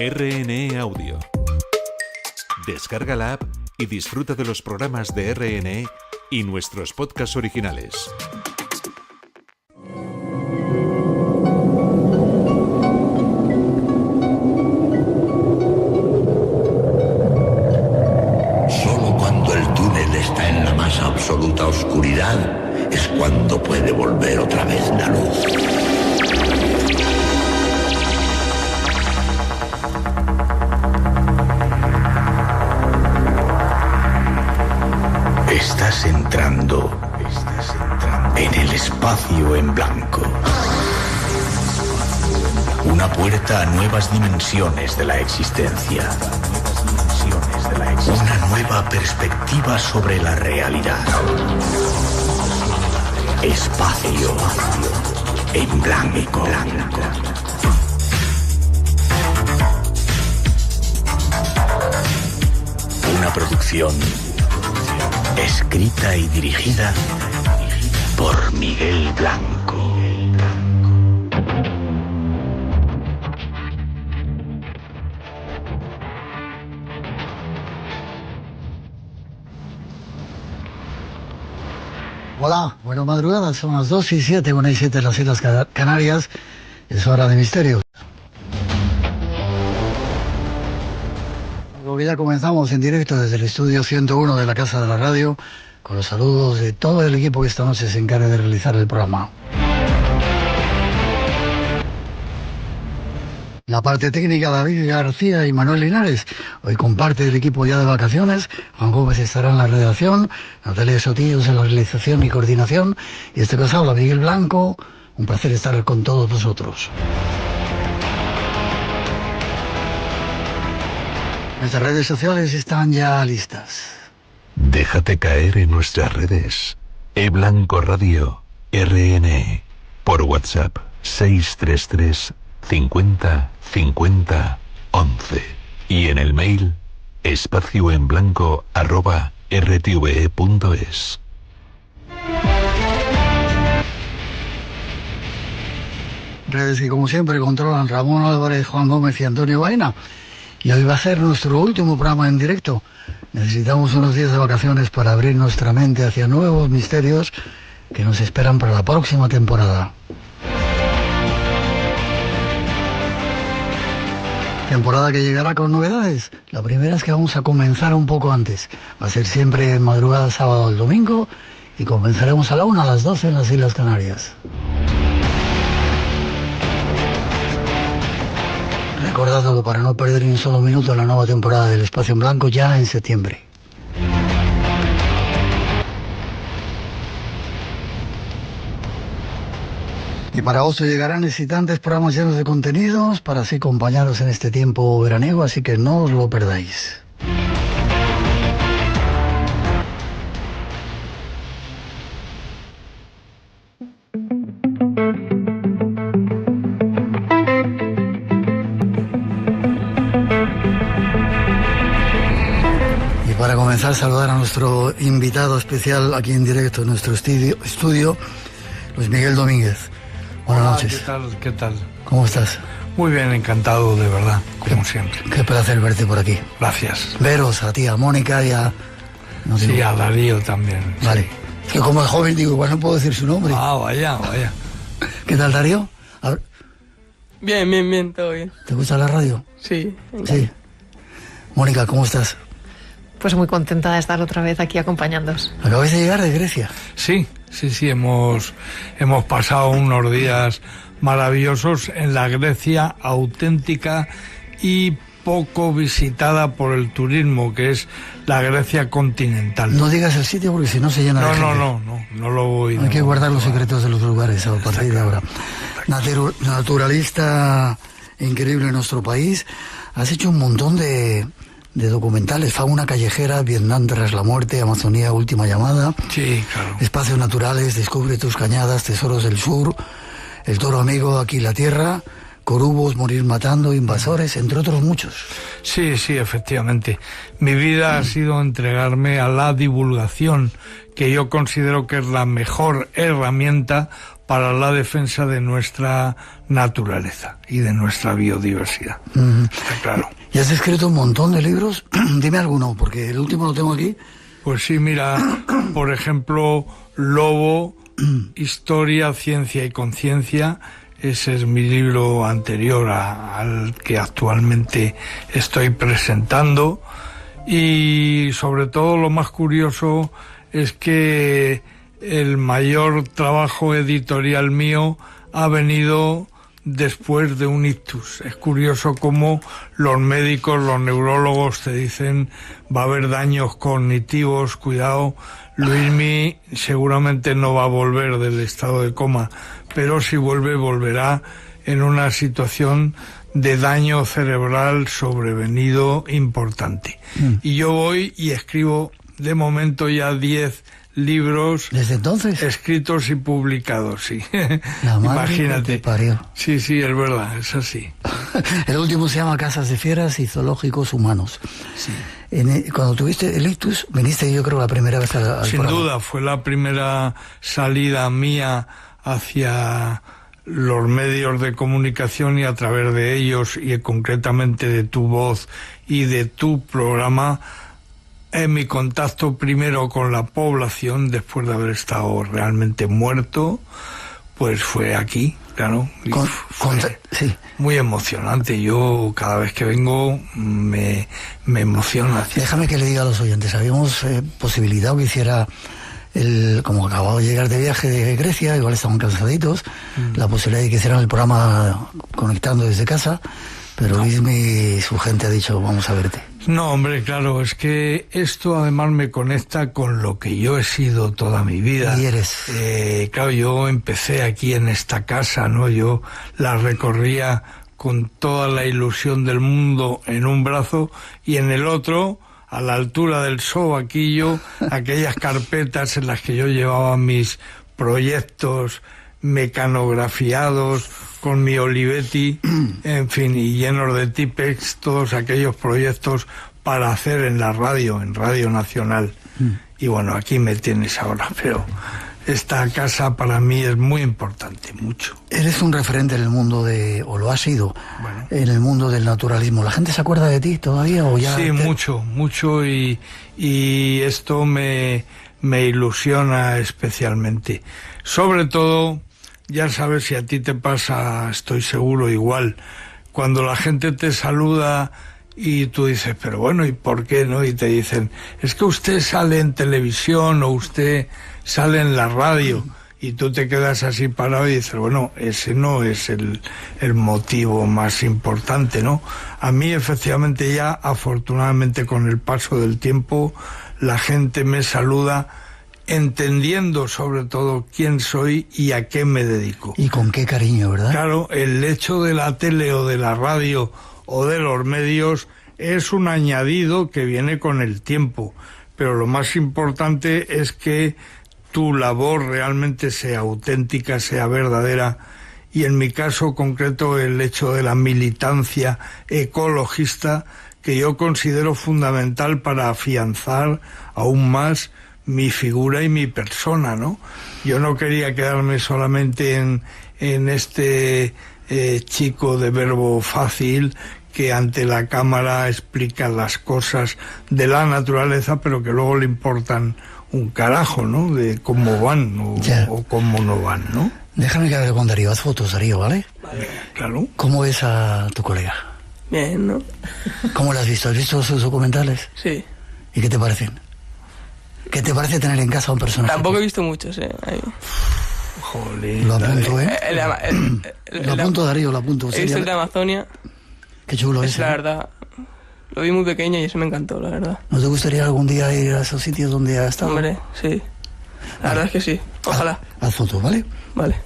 RNE Audio. Descarga la app y disfruta de los programas de RNE y nuestros podcasts originales. Solo cuando el túnel está en la más absoluta oscuridad es cuando puede volver otra vez la luz. Estás entrando en el espacio en blanco. Una puerta a nuevas dimensiones de la existencia. Una nueva perspectiva sobre la realidad. Espacio en blanco. Una producción escrita y dirigida por Miguel Blanco. Hola, buenas madrugadas, son las 2:07, 1:07 en las Islas Canarias, es hora de misterio. Luego ya comenzamos en directo desde el estudio 101 de la Casa de la Radio, con los saludos de todo el equipo que esta noche se encarga de realizar el programa. La parte técnica, David García y Manuel Linares. Hoy comparte el equipo ya de vacaciones. Juan Gómez estará en la redacción, Natalia Sotillos en la realización y coordinación. Y este que os habla, Miguel Blanco. Un placer estar con todos vosotros. Nuestras redes sociales están ya listas. Déjate caer en nuestras redes. eBlanco Radio, RNE. Por WhatsApp, 633 50 50 11. Y en el mail, espacioenblanco@rtve.es. Redes que como siempre controlan Ramón Álvarez, Juan Gómez y Antonio Baena. Y hoy va a ser nuestro último programa en directo. Necesitamos unos días de vacaciones para abrir nuestra mente hacia nuevos misterios que nos esperan para la próxima temporada. Temporada que llegará con novedades. La primera es que vamos a comenzar un poco antes. Va a ser siempre madrugada sábado al domingo y comenzaremos a la 1, a las 12 en las Islas Canarias. Recordadlo para no perder ni un solo minuto en la nueva temporada del Espacio en Blanco ya en septiembre. Y para agosto llegarán excitantes programas llenos de contenidos para así acompañaros en este tiempo veraniego, así que no os lo perdáis. Y para comenzar, saludar a nuestro invitado especial aquí en directo en nuestro estudio, Luis Miguel Domínguez. Buenas noches. ¿Qué tal? ¿Cómo estás? Muy bien, encantado, de verdad, como siempre. Qué placer verte por aquí. Gracias. Veros a ti, a Mónica y a... No sí, a Darío también. Vale. Sí. Es que como es joven, digo, igual no puedo decir su nombre. Ah, vaya. ¿Qué tal, Darío? Bien, todo bien. ¿Te gusta la radio? Sí. Sí. Mónica, ¿cómo estás? Pues muy contenta de estar otra vez aquí acompañándoos. Acabáis de llegar de Grecia. Sí, hemos pasado unos días maravillosos en la Grecia auténtica y poco visitada por el turismo, que es la Grecia continental. No digas el sitio porque si no se llena de gente. No lo voy. Hay que guardar los secretos de los lugares a partir de ahora. Naturalista increíble en nuestro país. Has hecho un montón de documentales: Fauna callejera, Vietnam tras la muerte, Amazonía última llamada. Sí, claro. Espacios naturales, Descubre tus cañadas, Tesoros del Sur, El toro amigo, Aquí la tierra, Corubos, Morir matando, Invasores, entre otros muchos. Sí, efectivamente. Mi vida ha sido entregarme a la divulgación, que yo considero que es la mejor herramienta para la defensa de nuestra naturaleza y de nuestra biodiversidad. Está claro. ¿Y has escrito un montón de libros? Dime alguno, porque el último lo tengo aquí. Pues sí, mira, por ejemplo, Lobo, Historia, Ciencia y Conciencia. Ese es mi libro anterior al que actualmente estoy presentando. Y sobre todo lo más curioso es que el mayor trabajo editorial mío ha venido después de un ictus. Es curioso cómo los médicos, los neurólogos te dicen va a haber daños cognitivos, cuidado, Luismi seguramente no va a volver del estado de coma, pero si vuelve, volverá en una situación de daño cerebral sobrevenido importante. Y yo voy y escribo de momento ya 10 libros. ¿Desde entonces? Escritos y publicados, sí. La madre Imagínate. que te parió. Sí, es verdad, es así. El último se llama Casas de Fieras y Zoológicos Humanos. Sí. Cuando tuviste el ictus, viniste yo creo la primera vez al Sin programa. duda, fue la primera salida mía hacia los medios de comunicación y a través de ellos y concretamente de tu voz y de tu programa, en mi contacto primero con la población después de haber estado realmente muerto, pues fue aquí, claro. Sí. Muy emocionante. Yo cada vez que vengo me emociona. Déjame que le diga a los oyentes, habíamos posibilitado que hiciera como acababa de llegar de viaje de Grecia, igual estaban cansaditos, la posibilidad de que hicieran el programa conectando desde casa, pero Luismi y su gente ha dicho, vamos a verte. No, hombre, claro, es que esto además me conecta con lo que yo he sido toda mi vida. Y eres. Claro, yo empecé aquí en esta casa, ¿no? Yo la recorría con toda la ilusión del mundo en un brazo y en el otro, a la altura del sobaquillo, aquellas carpetas en las que yo llevaba mis proyectos mecanografiados con mi Olivetti, en fin, y llenos de Tipex, todos aquellos proyectos para hacer en la radio, en Radio Nacional. Y bueno, aquí me tienes ahora, pero esta casa para mí es muy importante, mucho. Eres un referente en el mundo o lo has sido, en el mundo del naturalismo. ¿La gente se acuerda de ti todavía o ya? Sí, mucho, y esto me ilusiona especialmente. Sobre todo, ya sabes, si a ti te pasa, estoy seguro igual, cuando la gente te saluda y tú dices, pero bueno, ¿y por qué no? Y te dicen, es que usted sale en televisión o usted sale en la radio, y tú te quedas así parado y dices, bueno, ese no es el motivo más importante, ¿no? A mí, efectivamente, ya, afortunadamente, con el paso del tiempo, la gente me saluda entendiendo sobre todo quién soy y a qué me dedico. Y con qué cariño, ¿verdad? Claro, el hecho de la tele o de la radio o de los medios es un añadido que viene con el tiempo, pero lo más importante es que tu labor realmente sea auténtica, sea verdadera, y en mi caso concreto el hecho de la militancia ecologista, que yo considero fundamental para afianzar aún más mi figura y mi persona, ¿no? Yo no quería quedarme solamente en este chico de verbo fácil que ante la cámara explica las cosas de la naturaleza, pero que luego le importan un carajo, ¿no? De cómo van o cómo no van, ¿no? Déjame que hable con Darío. Haz fotos, Darío, ¿vale? Claro. ¿Cómo ves a tu colega? Bien, ¿no? ¿Cómo lo has visto? ¿Has visto sus documentales? Sí. ¿Y qué te parecen? ¿Qué te parece tener en casa a un personaje? Tampoco he visto muchos, Ahí. Joder. Lo apunto, Lo apunto, Darío, lo apunto. He visto el de Amazonia. Qué chulo es. es, La verdad, lo vi muy pequeño y eso me encantó, la verdad. ¿No te gustaría algún día ir a esos sitios donde has estado? Hombre, sí. La verdad es que sí. Ojalá. Haz fotos, ¿vale? Vale.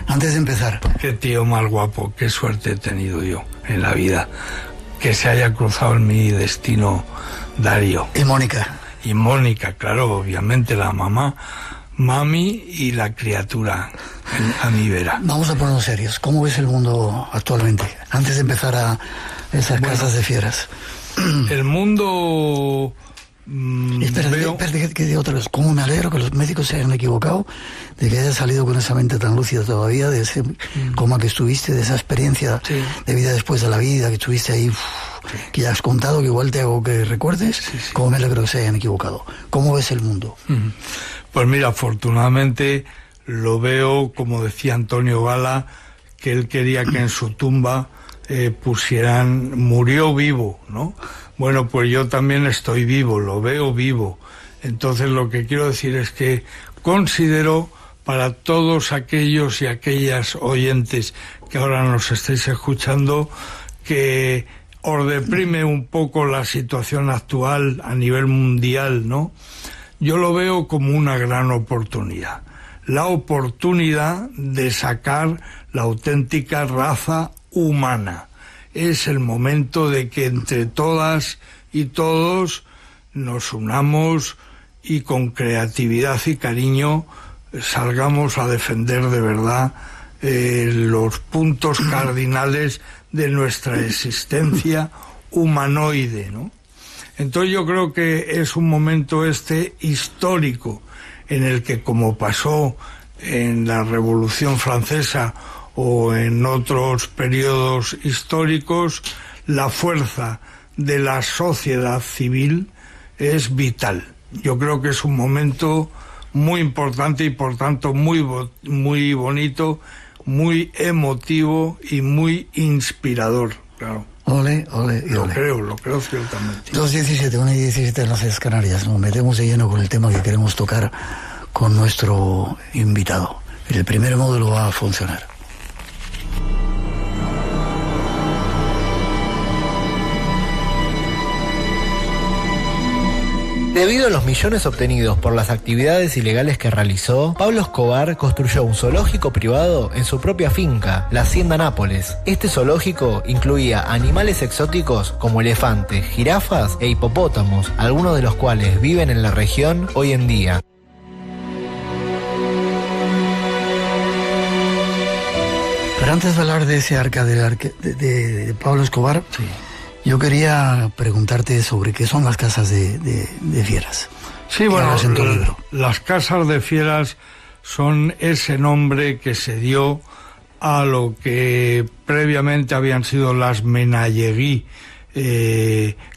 Antes de empezar. Qué tío más guapo, qué suerte he tenido yo en la vida. Que se haya cruzado en mi destino Darío. Y Mónica. Y Mónica, claro, obviamente la mamá, mami y la criatura a mi vera. Vamos a ponernos serios. ¿Cómo ves el mundo actualmente? Antes de empezar a esas casas de fieras. El mundo Espera, que diga otra vez. ¿Cómo me alegro que los médicos se hayan equivocado, de que hayas salido con esa mente tan lúcida todavía, de ese coma que estuviste, de esa experiencia de vida después de la vida, que estuviste ahí, que ya has contado, que igual te hago que recuerdes? ¿Cómo me alegro que se hayan equivocado? ¿Cómo ves el mundo? Pues mira, afortunadamente lo veo, como decía Antonio Gala, que él quería que en su tumba pusieran murió vivo, ¿no? Bueno, pues yo también estoy vivo, lo veo vivo. Entonces lo que quiero decir es que considero, para todos aquellos y aquellas oyentes que ahora nos estáis escuchando, que os deprime un poco la situación actual a nivel mundial, ¿no? Yo lo veo como una gran oportunidad. La oportunidad de sacar la auténtica raza humana. Es el momento de que entre todas y todos nos unamos y con creatividad y cariño salgamos a defender de verdad los puntos cardinales de nuestra existencia humanoide, ¿no? Entonces yo creo que es un momento histórico en el que, como pasó en la Revolución Francesa o en otros periodos históricos, la fuerza de la sociedad civil es vital. Yo creo que es un momento muy importante y por tanto muy bonito, muy emotivo y muy inspirador, claro. Ole, ole y ole. Lo creo ciertamente. 2:17, 1:17 en las Islas Canarias. Nos metemos de lleno con el tema que queremos tocar con nuestro invitado. El primer módulo va a funcionar. Debido a los millones obtenidos por las actividades ilegales que realizó, Pablo Escobar construyó un zoológico privado en su propia finca, la Hacienda Nápoles. Este zoológico incluía animales exóticos como elefantes, jirafas e hipopótamos, algunos de los cuales viven en la región hoy en día. Pero antes de hablar de ese arca de Pablo Escobar, yo quería preguntarte sobre qué son las casas de fieras. Sí, bueno, las casas de fieras son ese nombre que se dio a lo que previamente habían sido las menageries,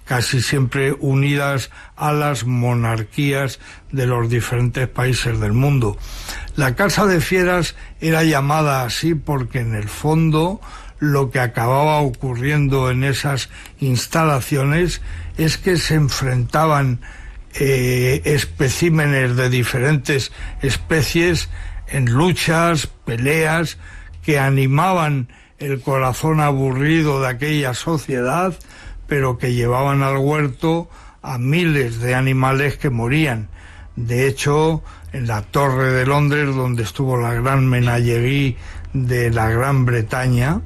casi siempre unidas a las monarquías de los diferentes países del mundo. La casa de fieras era llamada así porque en el fondo lo que acababa ocurriendo en esas instalaciones es que se enfrentaban especímenes de diferentes especies en luchas, peleas que animaban el corazón aburrido de aquella sociedad, pero que llevaban al huerto a miles de animales que morían. De hecho, en la Torre de Londres, donde estuvo la gran menagerie de la Gran Bretaña,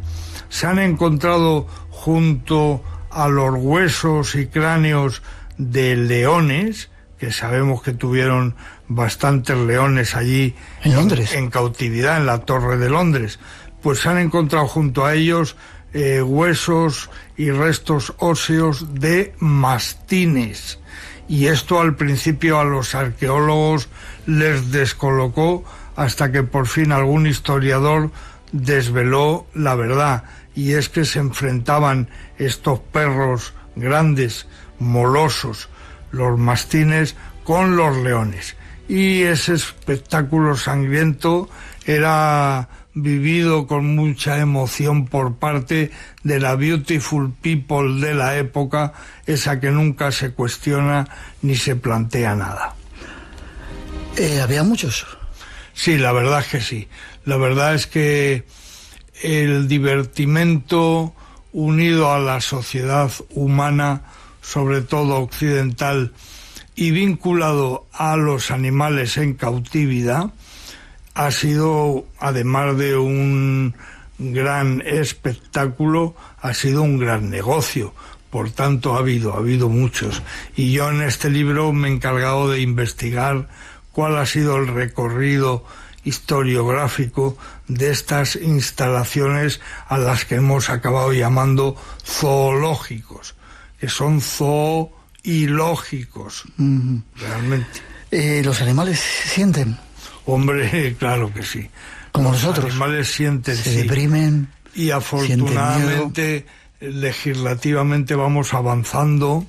se han encontrado junto a los huesos y cráneos de leones, que sabemos que tuvieron bastantes leones allí en Londres, en cautividad en la Torre de Londres, pues se han encontrado junto a ellos huesos y restos óseos de mastines. Y esto al principio a los arqueólogos les descolocó hasta que por fin algún historiador desveló la verdad, y es que se enfrentaban estos perros grandes, molosos, los mastines, con los leones. Y ese espectáculo sangriento era vivido con mucha emoción por parte de la beautiful people de la época, esa que nunca se cuestiona ni se plantea nada. ¿Había muchos? Sí, la verdad es que sí. La verdad es que el divertimento unido a la sociedad humana, sobre todo occidental, y vinculado a los animales en cautividad, ha sido, además de un gran espectáculo, ha sido un gran negocio. Por tanto, ha habido muchos. Y yo en este libro me he encargado de investigar cuál ha sido el recorrido historiográfico de estas instalaciones a las que hemos acabado llamando zoológicos, que son zoo ilógicos, realmente. ¿Los animales sienten? Hombre, claro que sí. Como Los nosotros. animales sienten, Se sí. deprimen. Y afortunadamente, legislativamente vamos avanzando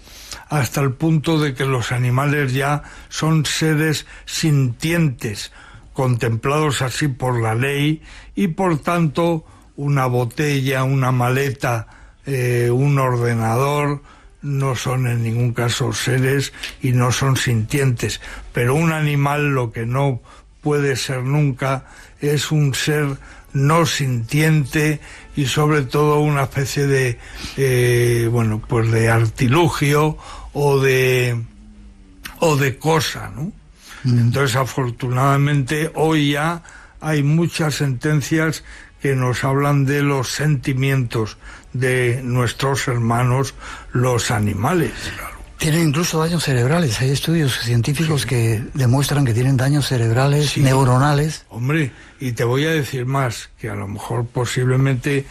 hasta el punto de que los animales ya son seres sintientes, contemplados así por la ley, y por tanto una botella, una maleta, un ordenador no son en ningún caso seres y no son sintientes. Pero un animal lo que no puede ser nunca es un ser no sintiente y sobre todo una especie de de artilugio o de cosa, ¿no? Entonces, afortunadamente, hoy ya hay muchas sentencias que nos hablan de los sentimientos de nuestros hermanos, los animales, claro. Tienen incluso daños cerebrales. Hay estudios científicos que demuestran que tienen daños cerebrales, neuronales. Hombre, y te voy a decir más, que a lo mejor posiblemente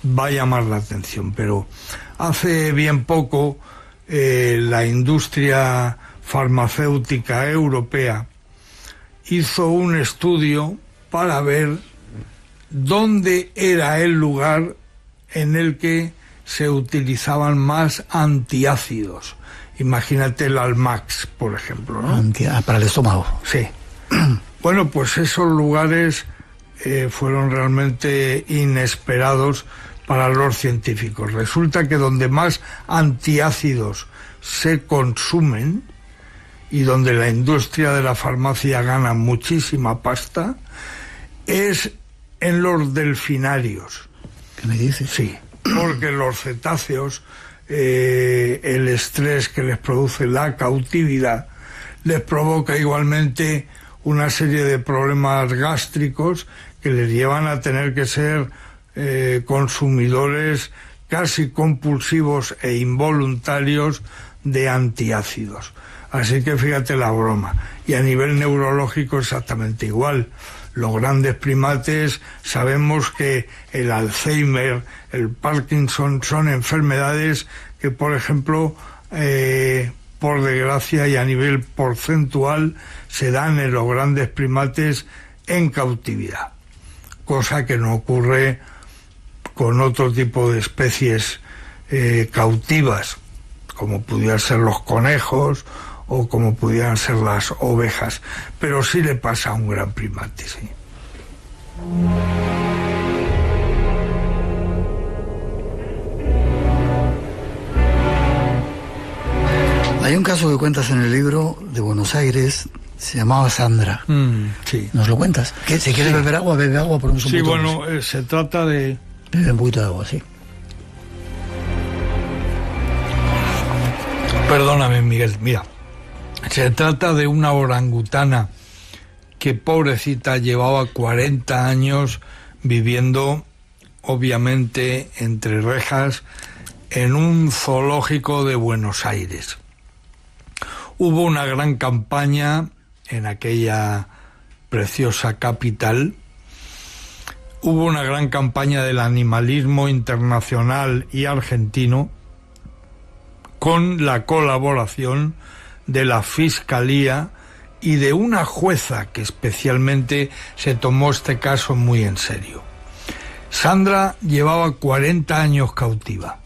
va a llamar la atención, pero hace bien poco la industria farmacéutica europea hizo un estudio para ver dónde era el lugar en el que se utilizaban más antiácidos. Imagínate el Almax, por ejemplo, ¿no? Para el estómago. Sí. Bueno, pues esos lugares fueron realmente inesperados para los científicos. Resulta que donde más antiácidos se consumen y donde la industria de la farmacia gana muchísima pasta es en los delfinarios. ¿Qué me dices? Sí, porque los cetáceos, el estrés que les produce la cautividad, les provoca igualmente una serie de problemas gástricos que les llevan a tener que ser consumidores casi compulsivos e involuntarios de antiácidos. Así que fíjate la broma. Y a nivel neurológico exactamente igual. Los grandes primates sabemos que el Alzheimer, el Parkinson son enfermedades que, por ejemplo, por desgracia y a nivel porcentual, se dan en los grandes primates en cautividad. Cosa que no ocurre con otro tipo de especies cautivas, como pudieran ser los conejos o como pudieran ser las ovejas, pero sí le pasa a un gran primate, sí. Hay un caso que cuentas en el libro de Buenos Aires, se llamaba Sandra. Sí. ¿Nos lo cuentas? ¿Qué? Si quieres beber agua, bebe agua por un Sí, bueno, se trata de... Bebe un poquito de agua, sí. Perdóname, Miguel, mira. Se trata de una orangutana que, pobrecita, llevaba 40 años viviendo, obviamente, entre rejas, en un zoológico de Buenos Aires. Hubo una gran campaña en aquella preciosa capital. Hubo una gran campaña del animalismo internacional y argentino con la colaboración de la Fiscalía y de una jueza que especialmente se tomó este caso muy en serio. Sandra llevaba 40 años cautiva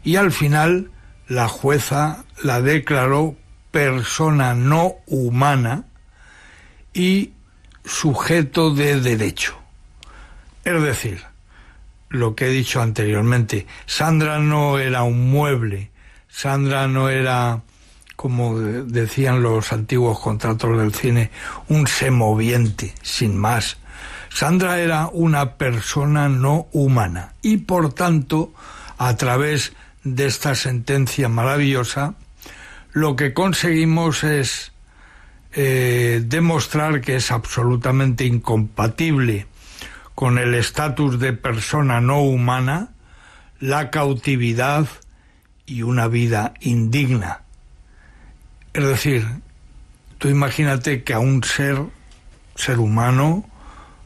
y al final la jueza la declaró persona no humana y sujeto de derecho. Es decir, lo que he dicho anteriormente, Sandra no era un mueble, Sandra no era, como decían los antiguos contratos del cine, un semoviente, sin más. Sandra era una persona no humana y, por tanto, a través de esta sentencia maravillosa, lo que conseguimos es demostrar que es absolutamente incompatible con el estatus de persona no humana la cautividad y una vida indigna. Es decir, tú imagínate que a un ser humano,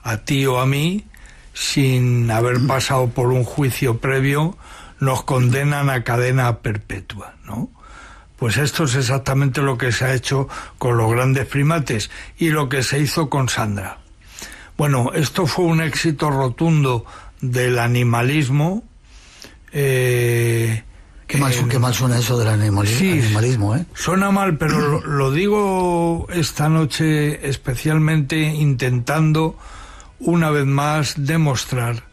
a ti o a mí, sin haber pasado por un juicio previo, nos condenan a cadena perpetua, ¿no? Pues esto es exactamente lo que se ha hecho con los grandes primates y lo que se hizo con Sandra. Bueno, esto fue un éxito rotundo del animalismo. Qué mal suena eso del animalismo, ¿eh? Suena mal, pero lo digo esta noche especialmente intentando una vez más demostrar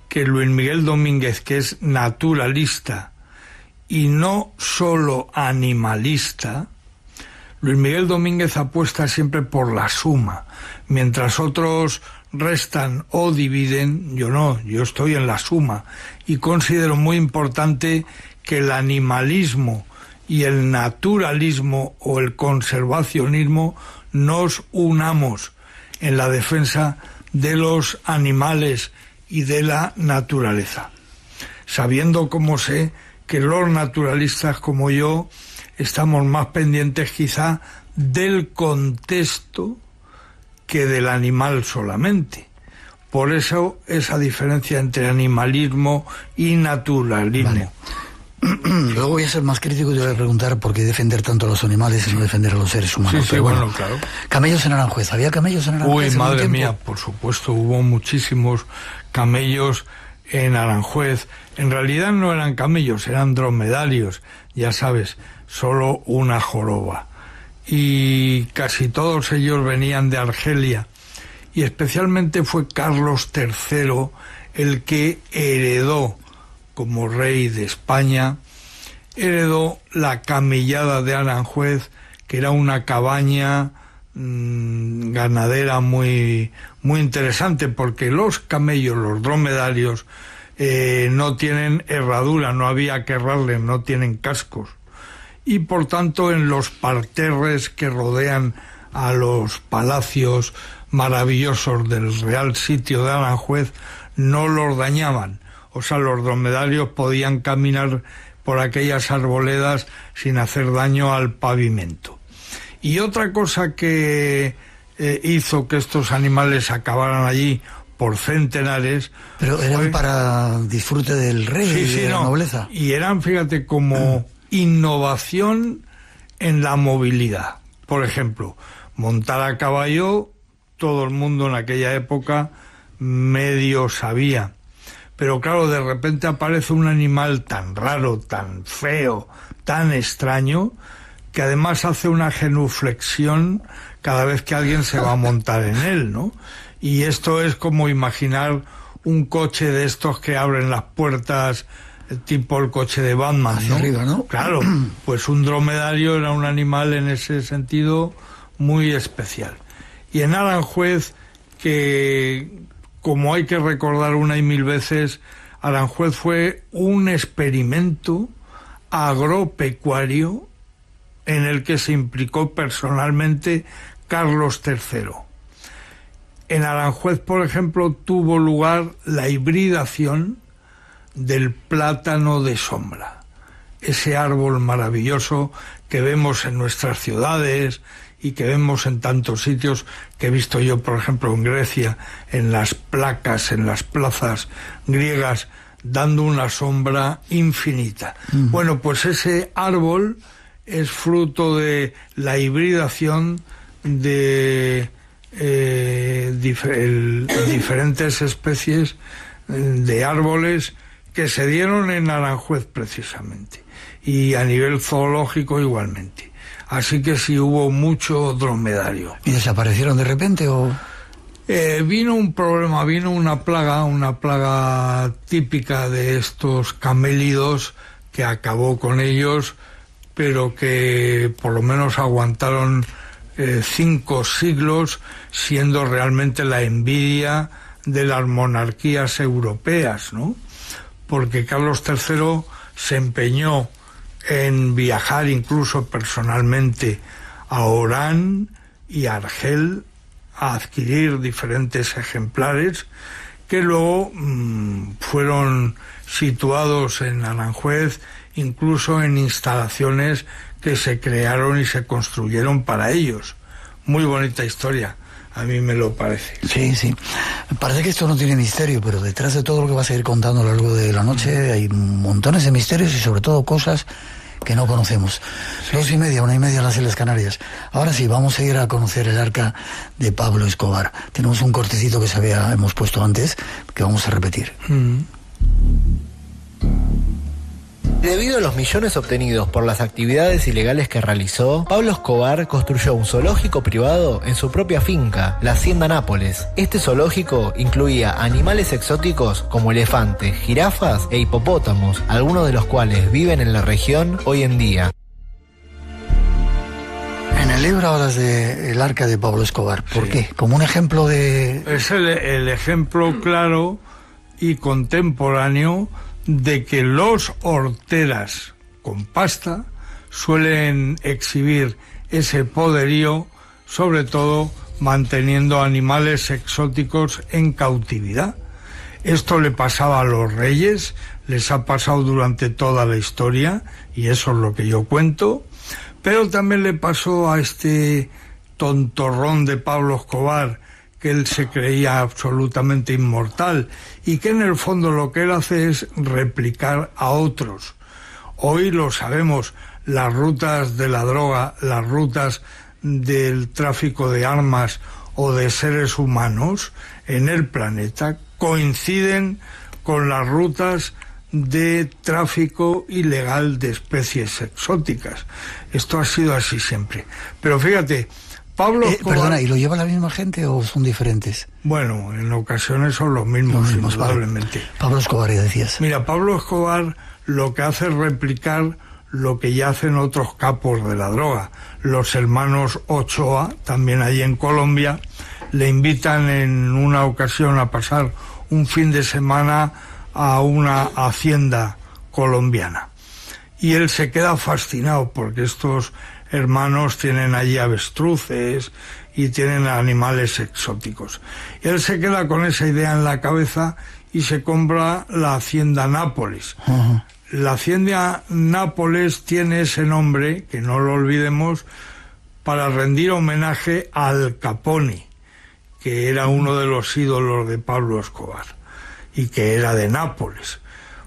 que Luis Miguel Domínguez, que es naturalista y no solo animalista, Luis Miguel Domínguez apuesta siempre por la suma, mientras otros restan o dividen, yo no, yo estoy en la suma, y considero muy importante que el animalismo y el naturalismo o el conservacionismo nos unamos en la defensa de los animales y de la naturaleza, sabiendo como sé que los naturalistas como yo estamos más pendientes quizá del contexto que del animal solamente. Por eso esa diferencia entre animalismo y naturalismo. Vale. Luego voy a ser más crítico y te voy a preguntar por qué defender tanto a los animales y no defender a los seres humanos. Sí, bueno, claro. Camellos en Aranjuez, ¿había camellos en Aranjuez? Uy, madre mía, por supuesto, hubo muchísimos camellos en Aranjuez. En realidad no eran camellos, eran dromedarios, ya sabes, solo una joroba. Y casi todos ellos venían de Argelia. Y especialmente fue Carlos III el que heredó, como rey de España, heredó la camellada de Aranjuez, que era una cabaña ganadera muy interesante, porque los camellos, los dromedarios, no tienen herradura, no había que herrarles, no tienen cascos. Y por tanto en los parterres que rodean a los palacios maravillosos del Real Sitio de Aranjuez no los dañaban. O sea, los dromedarios podían caminar por aquellas arboledas sin hacer daño al pavimento. Y otra cosa que hizo que estos animales acabaran allí por centenares... Pero eran fue... para disfrute del rey y de la nobleza. Y eran, fíjate, como innovación en la movilidad. Por ejemplo, montar a caballo, todo el mundo en aquella época medio sabía. Pero claro, de repente aparece un animal tan raro, tan feo, tan extraño, que además hace una genuflexión cada vez que alguien se va a montar en él, ¿no? Y esto es como imaginar un coche de estos que abren las puertas, tipo el coche de Batman, hacia ¿no? Arriba, ¿no? Claro, pues un dromedario era un animal en ese sentido muy especial. Y en Aranjuez, que como hay que recordar una y mil veces, Aranjuez fue un experimento agropecuario en el que se implicó personalmente Carlos III. En Aranjuez, por ejemplo, tuvo lugar la hibridación del plátano de sombra, ese árbol maravilloso que vemos en nuestras ciudades y que vemos en tantos sitios, que he visto yo, por ejemplo, en Grecia, en las placas, en las plazas griegas, dando una sombra infinita. Bueno, pues ese árbol es fruto de la hibridación de diferentes especies de árboles que se dieron en Aranjuez precisamente, y a nivel zoológico igualmente. Así que sí hubo mucho dromedario. ¿Y desaparecieron de repente o...? Vino un problema, vino una plaga típica de estos camélidos que acabó con ellos, pero que por lo menos aguantaron 5 siglos, siendo realmente la envidia de las monarquías europeas, ¿no? Porque Carlos III se empeñó en viajar incluso personalmente a Orán y a Argel a adquirir diferentes ejemplares que luego fueron situados en Aranjuez, incluso en instalaciones que se crearon y se construyeron para ellos. Muy bonita historia, a mí me lo parece. Sí, sí. Parece que esto no tiene misterio, pero detrás de todo lo que vas a ir contando a lo largo de la noche hay montones de misterios y sobre todo cosas que no conocemos. 2:30, 1:30 en las Islas Canarias. Ahora sí, vamos a ir a conocer el arca de Pablo Escobar. Tenemos un cortecito que hemos puesto antes, que vamos a repetir. Debido a los millones obtenidos por las actividades ilegales que realizó, Pablo Escobar construyó un zoológico privado en su propia finca, la Hacienda Nápoles. Este zoológico incluía animales exóticos como elefantes, jirafas e hipopótamos, algunos de los cuales viven en la región hoy en día. En el libro hablas del arca de Pablo Escobar. ¿Por qué? Como un ejemplo de... Es el ejemplo claro y contemporáneo de que los horteras con pasta suelen exhibir ese poderío, sobre todo manteniendo animales exóticos en cautividad. Esto le pasaba a los reyes, les ha pasado durante toda la historia, y eso es lo que yo cuento, pero también le pasó a este tontorrón de Pablo Escobar, que él se creía absolutamente inmortal y que en el fondo lo que él hace es replicar a otros. Hoy lo sabemos, las rutas de la droga, las rutas del tráfico de armas o de seres humanos en el planeta coinciden con las rutas de tráfico ilegal de especies exóticas. Esto ha sido así siempre. Pero fíjate, Pablo Escobar... Perdona, ¿y lo lleva la misma gente o son diferentes? Bueno, en ocasiones son los mismos indudablemente. Vale. Pablo Escobar, ya decías. Mira, Pablo Escobar lo que hace es replicar lo que ya hacen otros capos de la droga. Los hermanos Ochoa, también allí en Colombia, le invitan en una ocasión a pasar un fin de semana a una hacienda colombiana. Y él se queda fascinado porque estos hermanos tienen allí avestruces y tienen animales exóticos. Y él se queda con esa idea en la cabeza y se compra la Hacienda Nápoles. Uh-huh. La Hacienda Nápoles tiene ese nombre, que no lo olvidemos, para rendir homenaje a Al Capone, que era uno de los ídolos de Pablo Escobar y que era de Nápoles.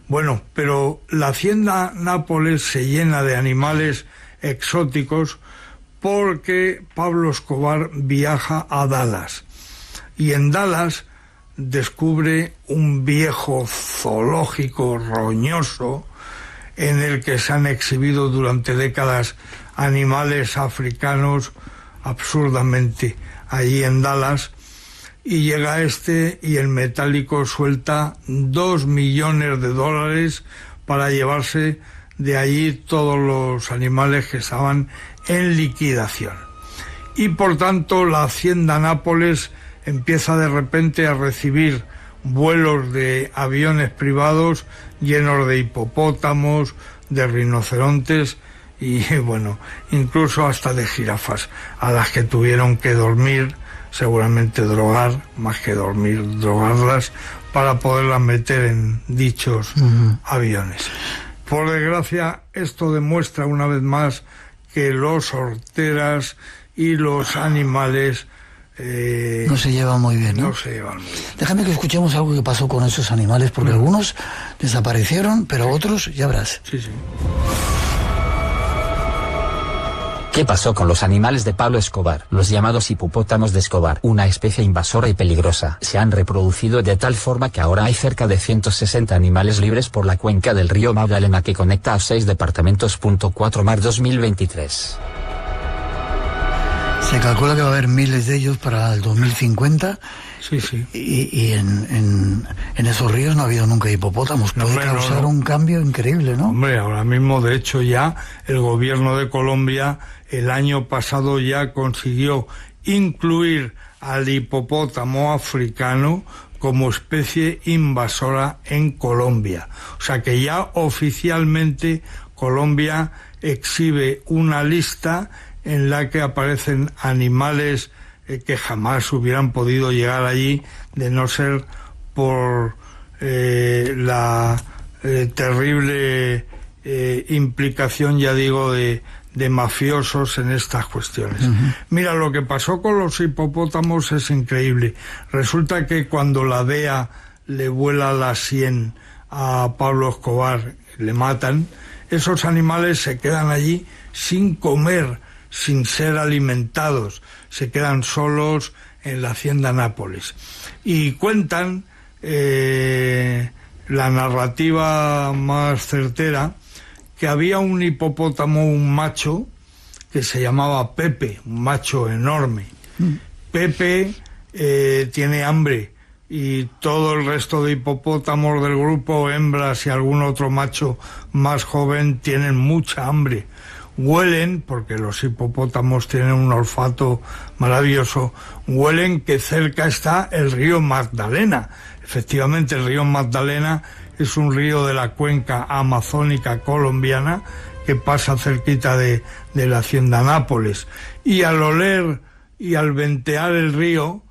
Bueno, pero la Hacienda Nápoles se llena de animales exóticos porque Pablo Escobar viaja a Dallas y en Dallas descubre un viejo zoológico roñoso en el que se han exhibido durante décadas animales africanos absurdamente allí en Dallas, y llega y el metálico suelta $2 millones para llevarse de allí todos los animales que estaban en liquidación. Y por tanto la Hacienda Nápoles empieza de repente a recibir vuelos de aviones privados llenos de hipopótamos, de rinocerontes y bueno, incluso hasta de jirafas, a las que tuvieron que dormir, seguramente drogar, más que dormir, drogarlas, para poderlas meter en dichos aviones. Por desgracia, esto demuestra una vez más que los horteras y los animales no se llevan muy bien, ¿no? No se llevan muy bien. Déjame que escuchemos algo que pasó con esos animales, porque algunos desaparecieron, pero otros, ya verás. Sí, sí. ¿Qué pasó con los animales de Pablo Escobar? Los llamados hipopótamos de Escobar, una especie invasora y peligrosa, se han reproducido de tal forma que ahora hay cerca de 160 animales libres por la cuenca del río Magdalena que conecta a 6 departamentos. 4 mar 2023. Se calcula que va a haber miles de ellos para el 2050. Sí, sí. Y en esos ríos no ha habido nunca hipopótamos. Puede causar un cambio increíble, ¿no? Hombre, ahora mismo, de hecho, ya el gobierno de Colombia el año pasado ya consiguió incluir al hipopótamo africano como especie invasora en Colombia. O sea que ya oficialmente Colombia exhibe una lista en la que aparecen animales que jamás hubieran podido llegar allí de no ser por la terrible implicación, ya digo, de mafiosos en estas cuestiones. Mira, lo que pasó con los hipopótamos es increíble. Resulta que cuando la DEA le vuela la sien a Pablo Escobar, le matan, esos animales se quedan allí sin comer, sin ser alimentados, se quedan solos en la hacienda Nápoles. Y cuentan la narrativa más certera que había un hipopótamo, un macho, que se llamaba Pepe, un macho enorme. Pepe tiene hambre y todo el resto de hipopótamos del grupo, hembras y algún otro macho más joven, tienen mucha hambre. Huelen, porque los hipopótamos tienen un olfato maravilloso, huelen que cerca está el río Magdalena. Efectivamente, el río Magdalena es un río de la cuenca amazónica colombiana que pasa cerquita de la hacienda Nápoles. Y al oler y al ventear el río,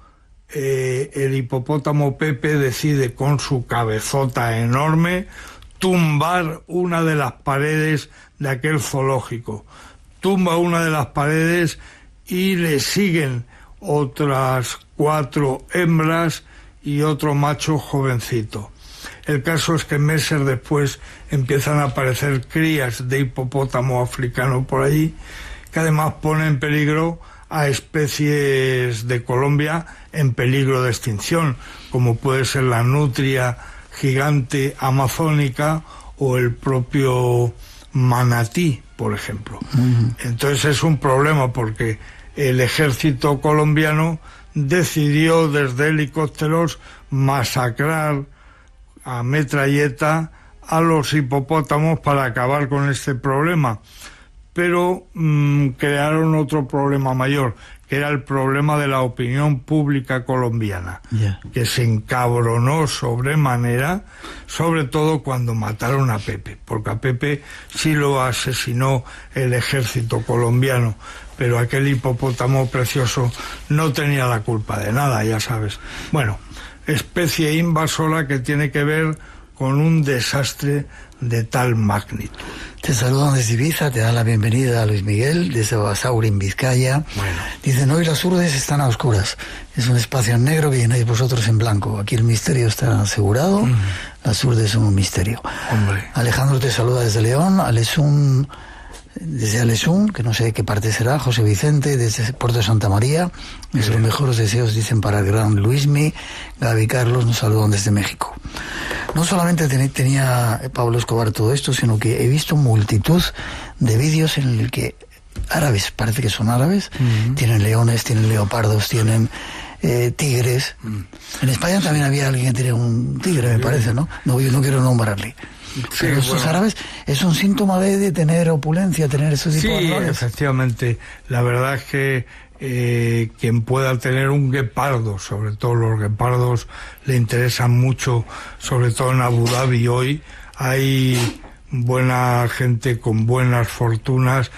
el hipopótamo Pepe decide con su cabezota enorme tumbar una de las paredes de aquel zoológico. Tumba una de las paredes y le siguen otras 4 hembras y otro macho jovencito. El caso es que meses después empiezan a aparecer crías de hipopótamo africano por allí, que además pone en peligro a especies de Colombia en peligro de extinción, como puede ser la nutria gigante amazónica o el propio manatí, por ejemplo. Entonces es un problema porque el ejército colombiano decidió desde helicópteros masacrar a metralleta a los hipopótamos para acabar con este problema. Pero crearon otro problema mayor, que era el problema de la opinión pública colombiana, que se encabronó sobremanera, sobre todo cuando mataron a Pepe, porque a Pepe sí lo asesinó el ejército colombiano, pero aquel hipopótamo precioso no tenía la culpa de nada, ya sabes. Bueno, especie invasora que tiene que ver con un desastre de tal magnitud. Te saludan desde Ibiza, te dan la bienvenida a Luis Miguel, desde Basauri, en Vizcaya. Bueno. Dicen, hoy las urdes están a oscuras. Es un espacio en negro que llenáis vosotros en blanco. Aquí el misterio está asegurado. Las urdes son un misterio. Hombre. Alejandro te saluda desde León. Desde Alesún, que no sé de qué parte será. José Vicente, desde Puerto de Santa María. Nuestros mejores deseos, dicen, para el gran Luismi. Gaby Carlos nos saludan desde México. No solamente tenía Pablo Escobar todo esto, sino que he visto multitud de vídeos en el que árabes, parece que son árabes, tienen leones, tienen leopardos, tienen tigres. En España también había alguien que tenía un tigre, me parece, ¿no? Yo no quiero nombrarle. Pero estos árabes es un síntoma de tener opulencia, tener esos tipos de animales. Sí, efectivamente. La verdad es que quien pueda tener un guepardo, sobre todo los guepardos le interesan mucho, sobre todo en Abu Dhabi hoy, hay buena gente con buenas fortunas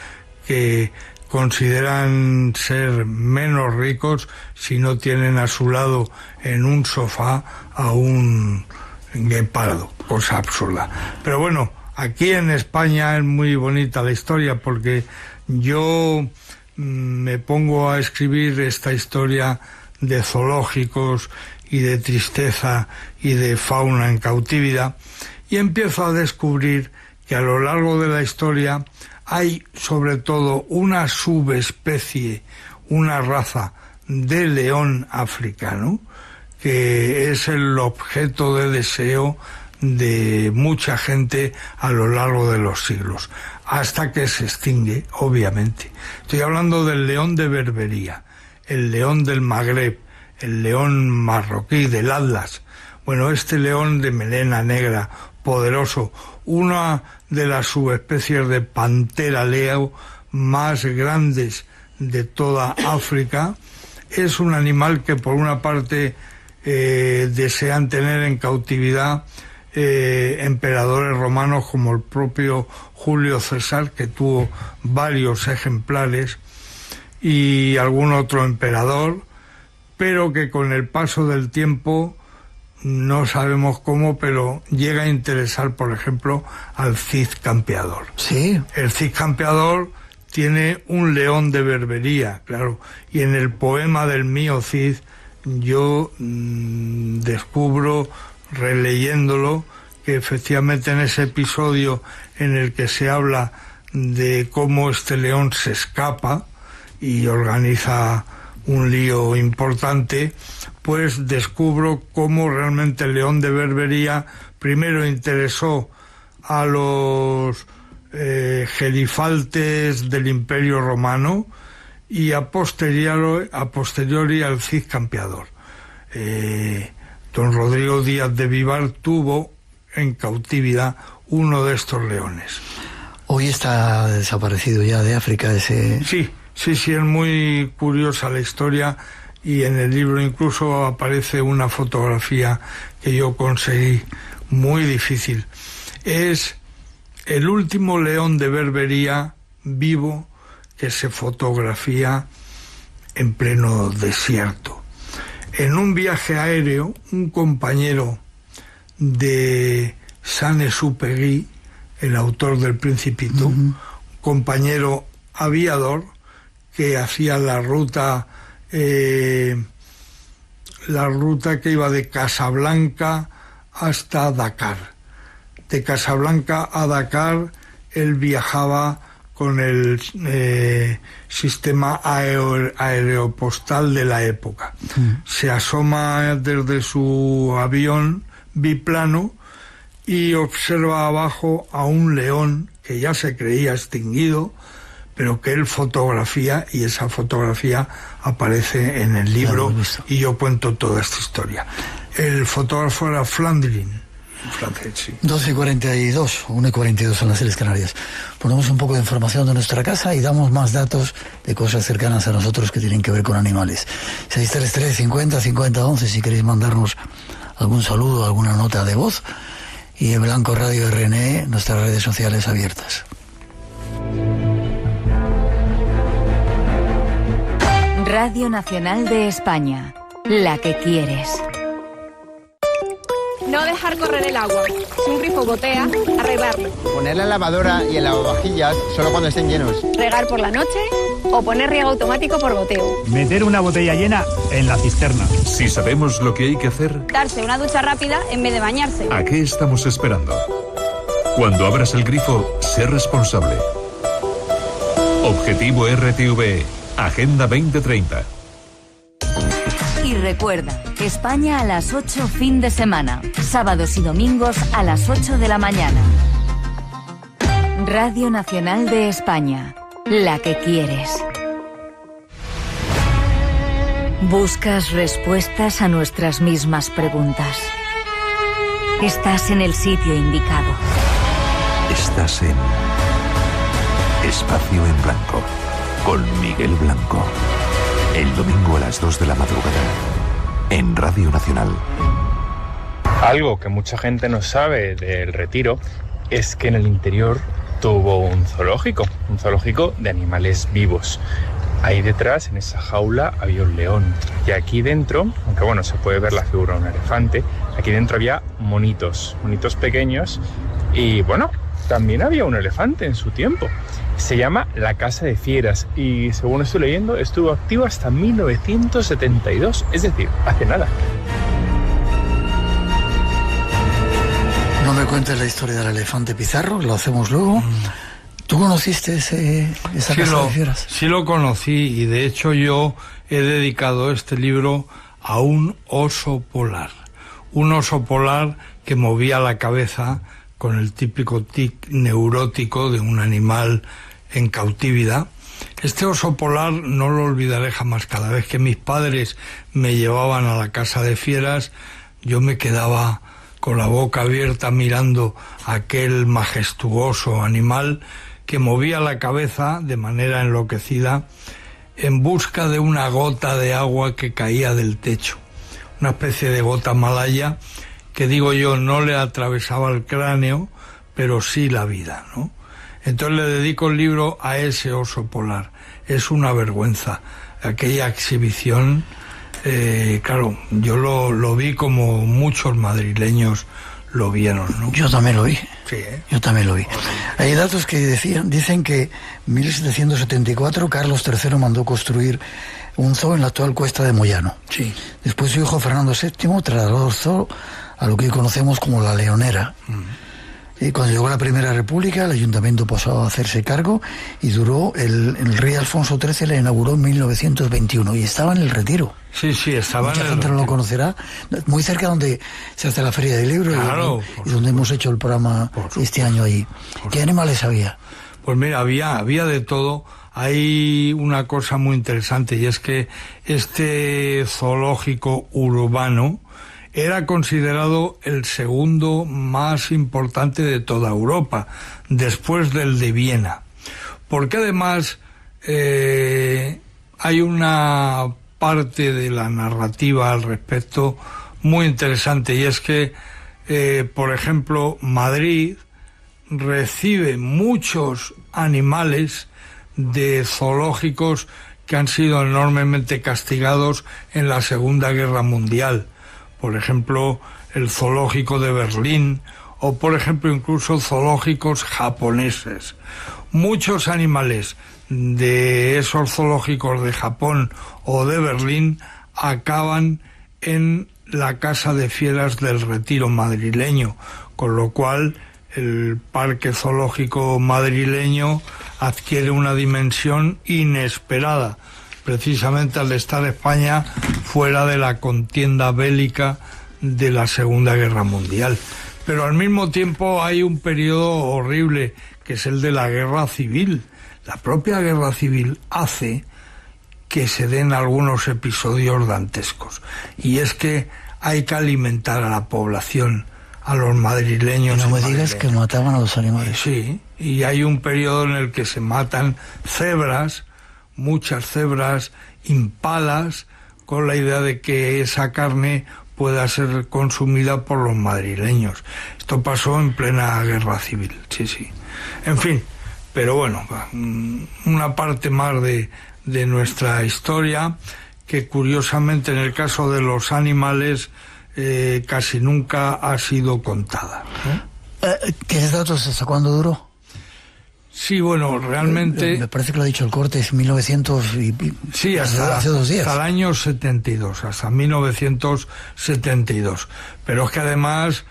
que consideran ser menos ricos si no tienen a su lado en un sofá a un guepardo, cosa absurda. Pero bueno, aquí en España es muy bonita la historia porque yo me pongo a escribir esta historia de zoológicos y de tristeza y de fauna en cautividad y empiezo a descubrir que a lo largo de la historia hay sobre todo una subespecie, una raza de león africano que es el objeto de deseo de mucha gente a lo largo de los siglos, hasta que se extingue, obviamente. Estoy hablando del león de Berbería, el león del Magreb, el león marroquí, del Atlas. Bueno, este león de melena negra, poderoso, una de las subespecies de pantera leo más grandes de toda África, es un animal que por una parte desean tener en cautividad emperadores romanos como el propio Julio César, que tuvo varios ejemplares, y algún otro emperador, pero que con el paso del tiempo, no sabemos cómo, pero llega a interesar, por ejemplo, al Cid Campeador. Sí. El Cid Campeador tiene un león de Berbería, claro, y en el poema del mío Cid yo descubro, releyéndolo, que efectivamente en ese episodio en el que se habla de cómo este león se escapa y organiza un lío importante, pues descubro cómo realmente el león de Berbería primero interesó a los gerifaltes del Imperio Romano y a posteriori al Cid Campeador. Don Rodrigo Díaz de Vivar tuvo en cautividad uno de estos leones. Hoy está desaparecido ya de África ese... Sí, es muy curiosa la historia, y en el libro incluso aparece una fotografía que yo conseguí, muy difícil. Es el último león de Berbería vivo que se fotografía en pleno desierto. En un viaje aéreo, un compañero de Saint-Exupéry, el autor del Principito, un compañero aviador que hacía la ruta que iba de Casablanca hasta Dakar. De Casablanca a Dakar él viajaba con el sistema aeropostal de la época. Se asoma desde su avión biplano y observa abajo a un león que ya se creía extinguido, pero que él fotografía, y esa fotografía aparece en el libro, y yo cuento toda esta historia. El fotógrafo era Flandrin, francés, sí. 12:42, 1:42 en las Islas Canarias. Ponemos un poco de información de nuestra casa y damos más datos de cosas cercanas a nosotros que tienen que ver con animales. 633 50 50 11 si queréis mandarnos algún saludo, alguna nota de voz. Y en Blanco Radio RNE, nuestras redes sociales abiertas. Radio Nacional de España, la que quieres. No dejar correr el agua. Si un grifo gotea, arreglarlo. Poner la lavadora y el lavavajillas solo cuando estén llenos. Regar por la noche o poner riego automático por goteo. Meter una botella llena en la cisterna. Si sabemos lo que hay que hacer, Darse una ducha rápida en vez de bañarse. ¿a qué estamos esperando? Cuando abras el grifo, sé responsable. Objetivo RTV, Agenda 2030. Y recuerda, España a las 8 fin de semana, sábados y domingos a las 8 de la mañana. Radio Nacional de España, la que quieres. ¿Buscas respuestas a nuestras mismas preguntas? Estás en el sitio indicado. Estás en Espacio en Blanco, con Miguel Blanco. El domingo a las 2 de la madrugada, en Radio Nacional. Algo que mucha gente no sabe del Retiro es que en el interior tuvo un zoológico de animales vivos. Ahí detrás, en esa jaula, había un león. Y aquí dentro, aunque bueno, se puede ver la figura de un elefante, aquí dentro había monitos pequeños. Y bueno, también había un elefante en su tiempo. Se llama La Casa de Fieras y, según estoy leyendo, estuvo activo hasta 1972, es decir, hace nada. No me cuentes la historia del elefante Pizarro, lo hacemos luego. ¿Tú conociste esa Casa de Fieras? Sí lo conocí, y de hecho yo he dedicado este libro a un oso polar. Un oso polar que movía la cabeza con el típico tic neurótico de un animal en cautividad. Este oso polar no lo olvidaré jamás. Cada vez que mis padres me llevaban a la Casa de Fieras, yo me quedaba con la boca abierta mirando a aquel majestuoso animal que movía la cabeza de manera enloquecida en busca de una gota de agua que caía del techo, una especie de gota malaya que, digo yo, no le atravesaba el cráneo, pero sí la vida, ¿no? Entonces le dedico el libro a ese oso polar. Es una vergüenza. Aquella exhibición, claro, yo lo vi como muchos madrileños lo vieron, ¿no? Yo también lo vi. Sí, Yo también lo vi. Hay datos que dicen que en 1774 Carlos III mandó construir un zoo en la actual Cuesta de Moyano. Sí. Después su hijo Fernando VII trasladó el zoo a lo que hoy conocemos como la Leonera. Y cuando llegó la Primera República, el ayuntamiento pasó a hacerse cargo y duró, el rey Alfonso XIII la inauguró en 1921 y estaba en el Retiro. Sí, estaba Mucha en el gente no Retiro. lo conocerá, muy cerca donde se hace la Feria del Libro, Claro, y donde hemos hecho el programa este año allí. ¿Qué animales había? Pues mira, había de todo. Hay una cosa muy interesante, y es que este zoológico urbano era considerado el segundo más importante de toda Europa, después del de Viena. Porque además hay una parte de la narrativa al respecto muy interesante, y es que, por ejemplo, Madrid recibe muchos animales de zoológicos que han sido enormemente castigados en la Segunda Guerra Mundial. Por ejemplo, el zoológico de Berlín, o por ejemplo incluso zoológicos japoneses. Muchos animales de esos zoológicos de Japón o de Berlín acaban en la Casa de Fieras del Retiro madrileño, con lo cual el parque zoológico madrileño adquiere una dimensión inesperada, precisamente al estar España fuera de la contienda bélica de la Segunda Guerra Mundial. Pero al mismo tiempo hay un periodo horrible, que es el de la Guerra Civil. La propia Guerra Civil hace que se den algunos episodios dantescos, y es que hay que alimentar a la población, a los madrileños. No me digas que mataban a los animales. Sí, y hay un periodo en el que se matan cebras, muchas cebras, impalas, con la idea de que esa carne pueda ser consumida por los madrileños. Esto pasó en plena Guerra Civil, sí. En fin, pero bueno, una parte más de nuestra historia, que curiosamente en el caso de los animales casi nunca ha sido contada. ¿Qué datos hasta cuándo duró? Sí, bueno, realmente... Me parece que lo ha dicho el corte, es 1900 Sí, hace 2 días. Hasta el año 72, hasta 1972. Pero es que además,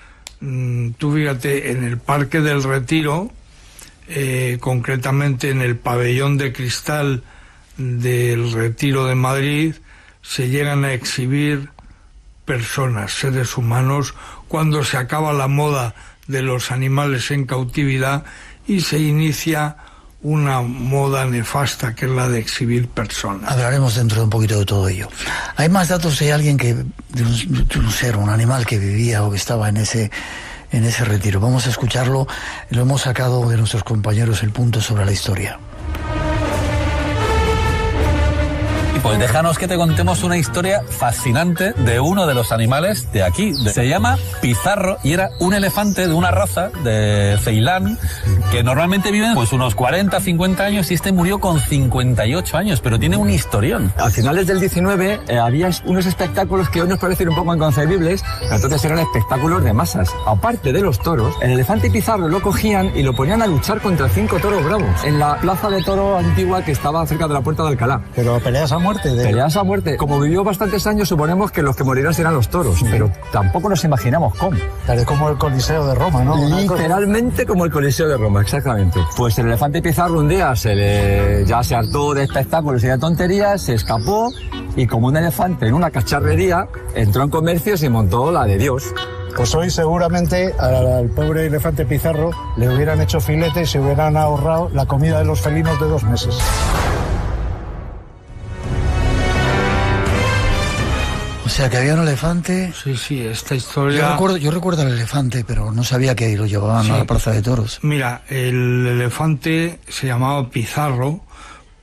tú fíjate, en el Parque del Retiro, concretamente en el pabellón de cristal del Retiro de Madrid, se llegan a exhibir personas, seres humanos, cuando se acaba la moda de los animales en cautividad y se inicia una moda nefasta, que es la de exhibir personas. Hablaremos dentro de un poquito de todo ello. ¿Hay más datos de alguien de un ser, un animal que vivía o que estaba en ese retiro? Vamos a escucharlo. Lo hemos sacado de nuestros compañeros El Punto sobre la historia. Pues déjanos que te contemos una historia fascinante de uno de los animales de aquí. Se llama Pizarro y era un elefante de una raza de Ceilán que normalmente viven pues unos 40, 50 años, y este murió con 58 años, pero tiene un historión. A finales del 19 había unos espectáculos que hoy nos parecen un poco inconcebibles, pero entonces eran espectáculos de masas. Aparte de los toros, el elefante Pizarro lo cogían y lo ponían a luchar contra 5 toros bravos en la plaza de toro antigua que estaba cerca de la Puerta de Alcalá. Pero peleas a muerte. Peleas a muerte. Como vivió bastantes años, suponemos que los que morirán serán los toros, pero tampoco nos imaginamos cómo. Tal como el Coliseo de Roma, ¿no? Literalmente como el Coliseo de Roma, exactamente. Pues el elefante Pizarro un día ya se hartó de espectáculos y de tonterías, se escapó y, como un elefante en una cacharrería, entró en comercios y montó la de Dios. Pues hoy seguramente al pobre elefante Pizarro le hubieran hecho filete y se hubieran ahorrado la comida de los felinos de 2 meses. O sea, que había un elefante... Sí, esta historia... Yo recuerdo al elefante, pero no sabía que lo llevaban a la plaza de toros. Mira, el elefante se llamaba Pizarro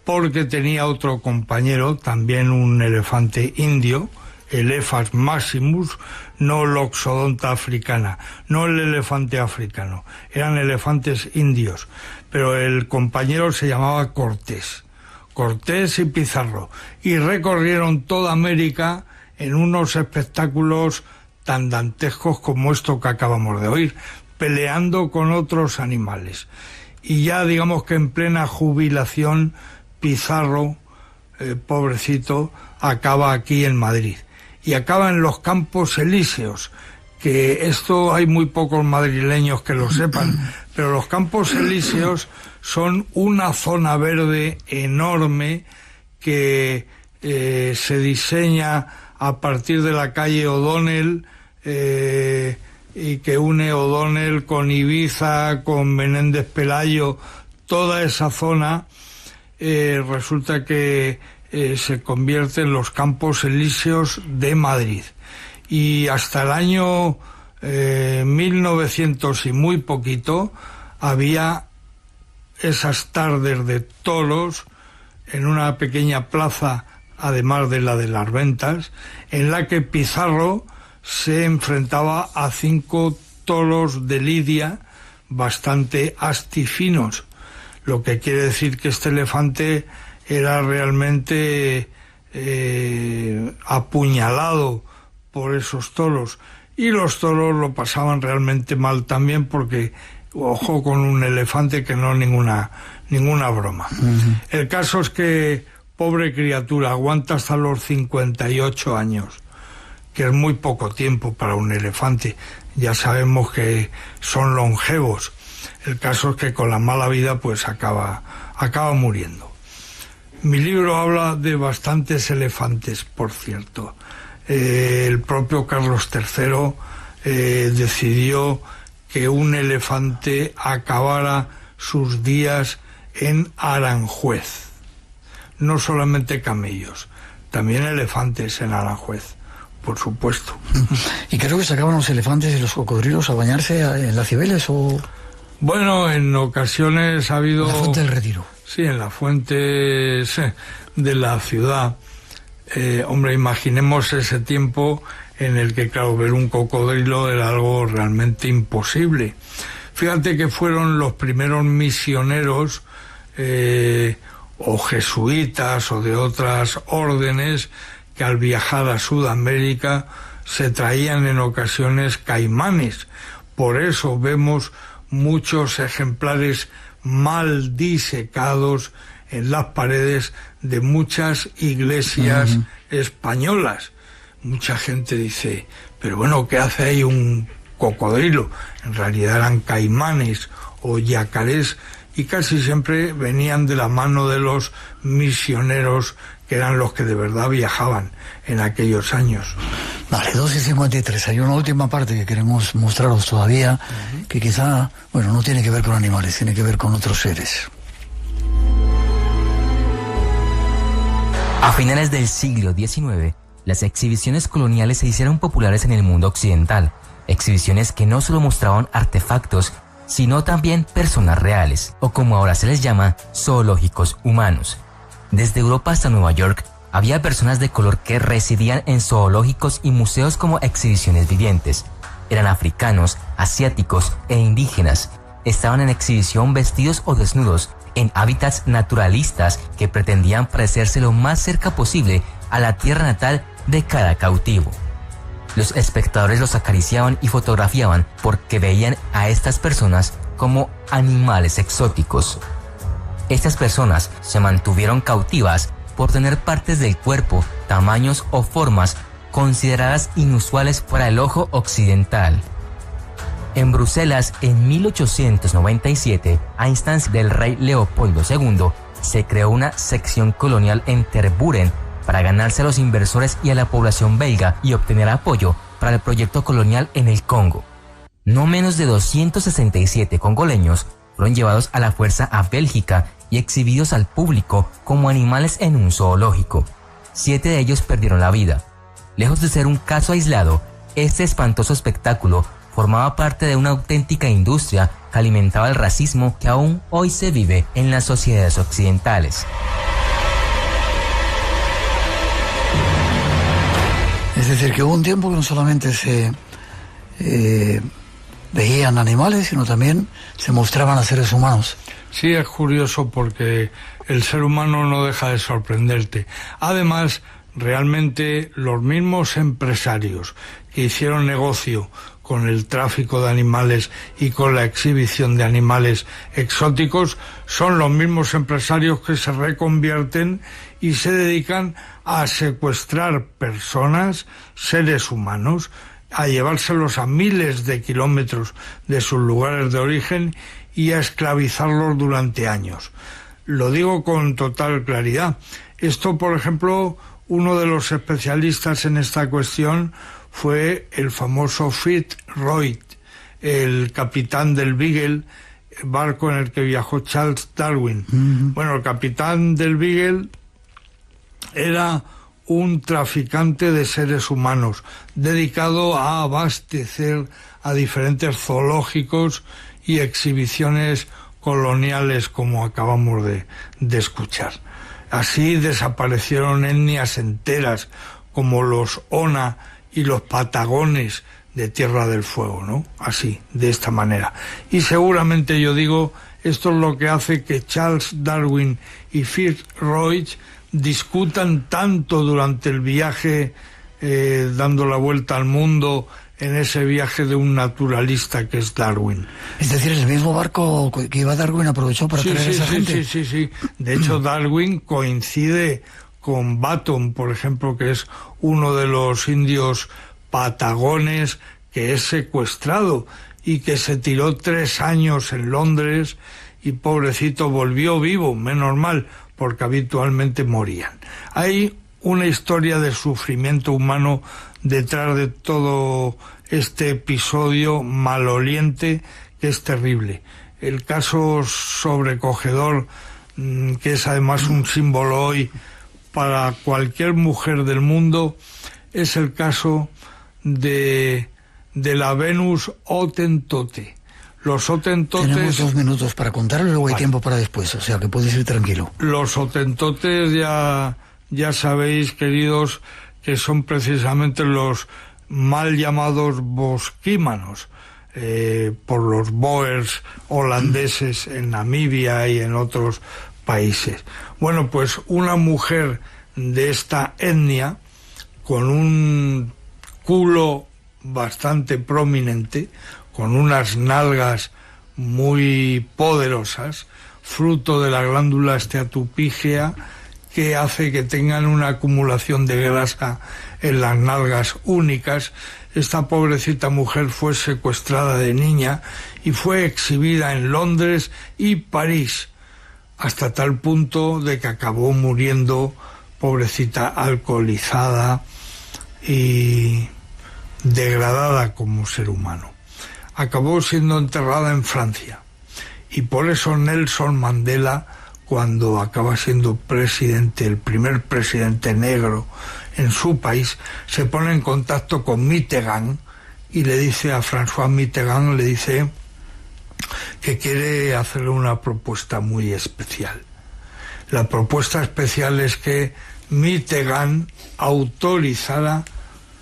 porque tenía otro compañero, también un elefante indio, Elephas maximus, no Loxodonta africana, no el elefante africano, eran elefantes indios, pero el compañero se llamaba Cortés y Pizarro, y recorrieron toda América en unos espectáculos tan dantescos como esto que acabamos de oír, peleando con otros animales. Y ya digamos que en plena jubilación, Pizarro, pobrecito, acaba aquí en Madrid. Y acaba en los Campos Elíseos, que esto hay muy pocos madrileños que lo sepan, pero los Campos Elíseos son una zona verde enorme que se diseña a partir de la calle O'Donnell y que une O'Donnell con Ibiza, con Menéndez Pelayo, toda esa zona resulta que se convierte en los Campos Elíseos de Madrid. Y hasta el año 1900 y muy poquito había esas tardes de toros en una pequeña plaza, además de la de las ventas, en la que Pizarro se enfrentaba a 5 toros de lidia bastante astifinos, lo que quiere decir que este elefante era realmente apuñalado por esos toros, y los toros lo pasaban realmente mal también, porque ojo con un elefante que no ninguna broma. El caso es que pobre criatura aguanta hasta los 58 años, que es muy poco tiempo para un elefante. Ya sabemos que son longevos. El caso es que con la mala vida pues acaba muriendo. Mi libro habla de bastantes elefantes, por cierto. El propio Carlos III decidió que un elefante acabara sus días en Aranjuez. No solamente camellos, también elefantes en Aranjuez, por supuesto. Y creo que sacaban los elefantes y los cocodrilos a bañarse en las Cibeles, o... Bueno, en ocasiones ha habido... La Fuente del Retiro. Sí, en las fuentes de la ciudad. Hombre, imaginemos ese tiempo en el que, claro, ver un cocodrilo era algo realmente imposible. Fíjate que fueron los primeros misioneros o jesuitas o de otras órdenes que al viajar a Sudamérica se traían en ocasiones caimanes. Por eso vemos muchos ejemplares mal disecados en las paredes de muchas iglesias españolas. Mucha gente dice, pero bueno, ¿qué hace ahí un cocodrilo? En realidad eran caimanes o yacarés, y casi siempre venían de la mano de los misioneros, que eran los que de verdad viajaban en aquellos años. Vale, 2:53. Hay una última parte que queremos mostraros todavía, que quizá, bueno, no tiene que ver con animales, tiene que ver con otros seres. A finales del siglo XIX, las exhibiciones coloniales se hicieron populares en el mundo occidental, exhibiciones que no solo mostraban artefactos, sino también personas reales, o como ahora se les llama, zoológicos humanos. Desde Europa hasta Nueva York, había personas de color que residían en zoológicos y museos como exhibiciones vivientes. Eran africanos, asiáticos e indígenas. Estaban en exhibición vestidos o desnudos, en hábitats naturalistas que pretendían parecerse lo más cerca posible a la tierra natal de cada cautivo. Los espectadores los acariciaban y fotografiaban porque veían a estas personas como animales exóticos. Estas personas se mantuvieron cautivas por tener partes del cuerpo, tamaños o formas consideradas inusuales para el ojo occidental. En Bruselas, en 1897, a instancias del rey Leopoldo II, se creó una sección colonial en Tervuren para ganarse a los inversores y a la población belga y obtener apoyo para el proyecto colonial en el Congo. No menos de 267 congoleños fueron llevados a la fuerza a Bélgica y exhibidos al público como animales en un zoológico. 7 de ellos perdieron la vida. Lejos de ser un caso aislado, este espantoso espectáculo formaba parte de una auténtica industria que alimentaba el racismo que aún hoy se vive en las sociedades occidentales. Es decir, que hubo un tiempo que no solamente se veían animales, sino también se mostraban a seres humanos. Sí, es curioso porque el ser humano no deja de sorprenderte. Además, realmente los mismos empresarios que hicieron negocio con el tráfico de animales y con la exhibición de animales exóticos son los mismos empresarios que se reconvierten y se dedican a secuestrar personas, seres humanos, a llevárselos a miles de kilómetros de sus lugares de origen y a esclavizarlos durante años. Lo digo con total claridad. Esto, por ejemplo, uno de los especialistas en esta cuestión fue el famoso Fitzroy, el capitán del Beagle, barco en el que viajó Charles Darwin. Bueno, el capitán del Beagle era un traficante de seres humanos dedicado a abastecer a diferentes zoológicos y exhibiciones coloniales, como acabamos de escuchar. Así desaparecieron etnias enteras como los Ona y los Patagones de Tierra del Fuego, ¿no? Así, de esta manera. Y seguramente, yo digo, esto es lo que hace que Charles Darwin y Fitzroy discutan tanto durante el viaje, dando la vuelta al mundo, en ese viaje de un naturalista que es Darwin. Es decir, el mismo barco que iba Darwin aprovechó para traer a esa gente. Sí. De hecho, Darwin coincide con Baton, por ejemplo, que es uno de los indios patagones que es secuestrado y que se tiró 3 años en Londres y, pobrecito, volvió vivo, menos mal, porque habitualmente morían. Hay una historia de sufrimiento humano detrás de todo este episodio maloliente que es terrible. El caso sobrecogedor, que es además un símbolo hoy para cualquier mujer del mundo, es el caso de la Venus Hotentote. Los Hotentotes... Tenemos 2 minutos para contarlo y luego hay tiempo para después, o sea que puedes ir tranquilo. Los Hotentotes ya sabéis, queridos, que son precisamente los mal llamados bosquímanos por los boers holandeses en Namibia y en otros países. Bueno, pues una mujer de esta etnia, con un culo bastante prominente, con unas nalgas muy poderosas, fruto de la glándula esteatopígea, que hace que tengan una acumulación de grasa en las nalgas únicas. Esta pobrecita mujer fue secuestrada de niña y fue exhibida en Londres y París, hasta tal punto de que acabó muriendo, pobrecita, alcoholizada y degradada como ser humano. Acabó siendo enterrada en Francia, y por eso Nelson Mandela, cuando acaba siendo presidente, el primer presidente negro en su país, se pone en contacto con Mitterrand y le dice a François Mitterrand, le dice que quiere hacerle una propuesta muy especial. La propuesta especial es que Mitterrand autorizara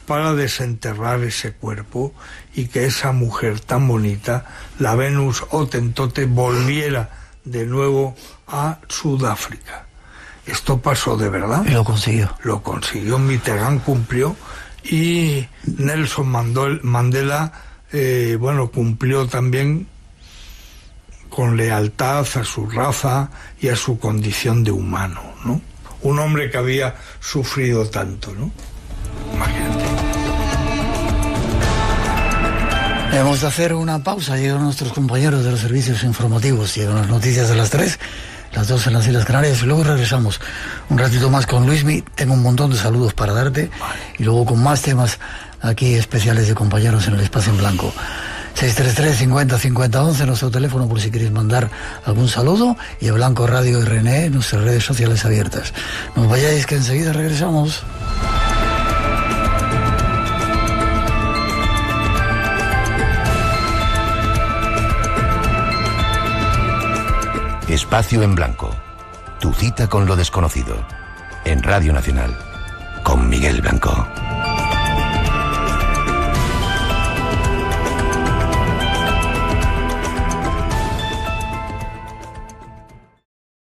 para desenterrar ese cuerpo y que esa mujer tan bonita, la Venus Hotentote, volviera de nuevo a Sudáfrica. Esto pasó de verdad. Y lo consiguió. Lo consiguió, Mitterrand cumplió, y Nelson Mandela, cumplió también con lealtad a su raza y a su condición de humano, ¿no? Un hombre que había sufrido tanto, ¿no? Imagínate. Debemos de hacer una pausa. Llegan nuestros compañeros de los servicios informativos. Llegan las noticias de las 3, las 2 en las Islas Canarias, y luego regresamos un ratito más con Luismi. Tengo un montón de saludos para darte, y luego con más temas aquí especiales de compañeros en el Espacio en Blanco. 633-50-50-11, nuestro teléfono por si queréis mandar algún saludo, y el Blanco Radio RNE, nuestras redes sociales abiertas. No os vayáis, que enseguida regresamos. Espacio en Blanco, tu cita con lo desconocido, en Radio Nacional, con Miguel Blanco.